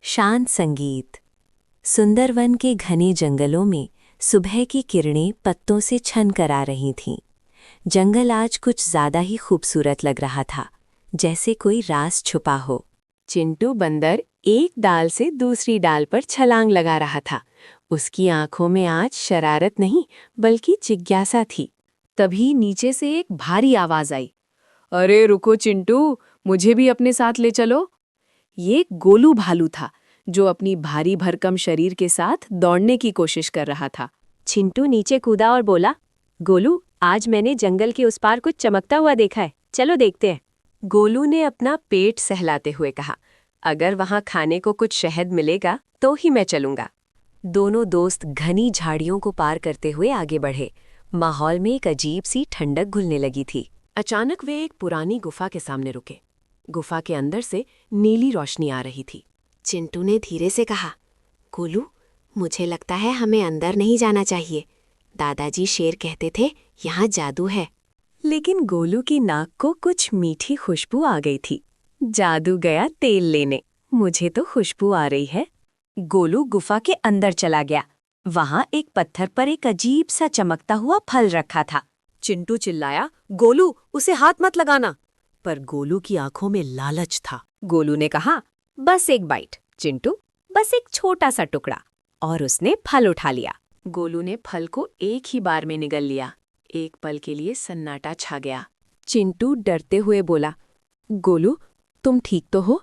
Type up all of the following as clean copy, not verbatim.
शांत संगीत। सुंदरवन के घने जंगलों में सुबह की किरणें पत्तों से छन कर आ रही थीं। जंगल आज कुछ ज्यादा ही खूबसूरत लग रहा था, जैसे कोई राज छुपा हो। चिंटू बंदर एक डाल से दूसरी डाल पर छलांग लगा रहा था। उसकी आंखों में आज शरारत नहीं बल्कि जिज्ञासा थी। तभी नीचे से एक भारी आवाज आई। अरे रुको चिंटू, मुझे भी अपने साथ ले चलो। ये गोलू भालू था, जो अपनी भारी भरकम शरीर के साथ दौड़ने की कोशिश कर रहा था। चिंटू नीचे कूदा और बोला, गोलू, आज मैंने जंगल के उस पार कुछ चमकता हुआ देखा है, चलो देखते हैं। गोलू ने अपना पेट सहलाते हुए कहा, अगर वहां खाने को कुछ शहद मिलेगा तो ही मैं चलूंगा। दोनों दोस्त घनी झाड़ियों को पार करते हुए आगे बढ़े। माहौल में एक अजीब सी ठंडक घुलने लगी थी। अचानक वे एक पुरानी गुफा के सामने रुके। गुफा के अंदर से नीली रोशनी आ रही थी। चिंटू ने धीरे से कहा, गोलू, मुझे लगता है हमें अंदर नहीं जाना चाहिए। दादाजी शेर कहते थे यहाँ जादू है। लेकिन गोलू की नाक को कुछ मीठी खुशबू आ गई थी। जादू गया तेल लेने, मुझे तो खुशबू आ रही है। गोलू गुफा के अंदर चला गया। वहां एक पत्थर पर एक अजीब सा चमकता हुआ फल रखा था। चिंटू चिल्लाया, गोलू, उसे हाथ मत लगाना। पर गोलू की आंखों में लालच था। गोलू ने कहा, बस एक बाइट। चिंटू, बस एक छोटा सा टुकड़ा। और उसने फल उठा लिया। गोलू ने फल को एक ही बार में निगल लिया। एक पल के लिए सन्नाटा छा गया। चिंटू डरते हुए बोला, गोलू, तुम ठीक तो हो?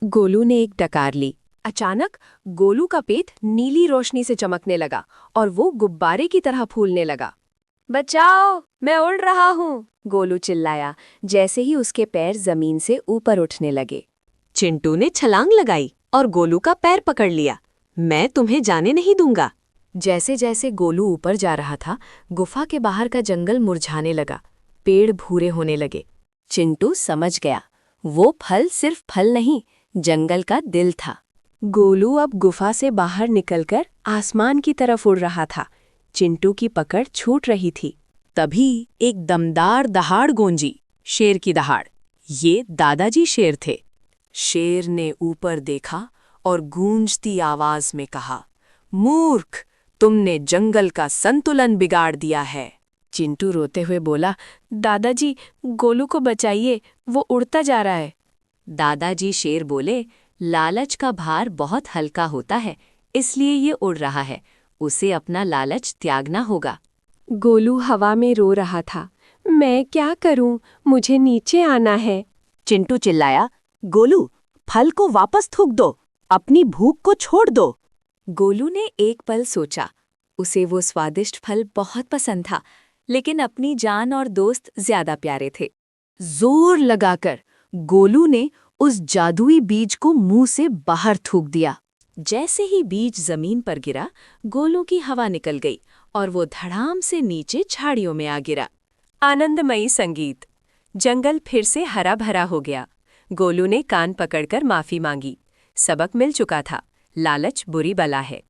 गोलू ने एक डकार ली। अचानक गोलू का पेट नीली रोशनी से चमकने लगा और वो गुब्बारे की तरह फूलने लगा। बचाओ, मैं उड़ रहा हूँ, गोलू चिल्लाया, जैसे ही उसके पैर जमीन से ऊपर उठने लगे। चिंटू ने छलांग लगाई और गोलू का पैर पकड़ लिया। मैं तुम्हें जाने नहीं दूंगा। जैसे जैसे गोलू ऊपर जा रहा था, गुफा के बाहर का जंगल मुरझाने लगा। पेड़ भूरे होने लगे। चिंटू समझ गया, वो फल सिर्फ फल नहीं, जंगल का दिल था। गोलू अब गुफा से बाहर निकलकर आसमान की तरफ उड़ रहा था। चिंटू की पकड़ छूट रही थी। तभी एक दमदार दहाड़ गूंजी, शेर की दहाड़। ये दादाजी शेर थे। शेर ने ऊपर देखा और गूंजती आवाज में कहा, मूर्ख, तुमने जंगल का संतुलन बिगाड़ दिया है। चिंटू रोते हुए बोला, दादाजी, गोलू को बचाइए, वो उड़ता जा रहा है। दादाजी शेर बोले, लालच का भार बहुत हल्का होता है, इसलिए ये उड़ रहा है। उसे अपना लालच त्यागना होगा। गोलू हवा में रो रहा था, मैं क्या करूं, मुझे नीचे आना है। चिंटू चिल्लाया, गोलू, फल को वापस थूक दो, अपनी भूख को छोड़ दो। गोलू ने एक पल सोचा। उसे वो स्वादिष्ट फल बहुत पसंद था, लेकिन अपनी जान और दोस्त ज्यादा प्यारे थे। जोर लगाकर गोलू ने उस जादुई बीज को मुंह से बाहर थूक दिया। जैसे ही बीज जमीन पर गिरा, गोलू की हवा निकल गई और वो धड़ाम से नीचे झाड़ियों में आ गिरा। आनंदमयी संगीत। जंगल फिर से हरा भरा हो गया। गोलू ने कान पकड़कर माफी मांगी। सबक मिल चुका था, लालच बुरी बला है।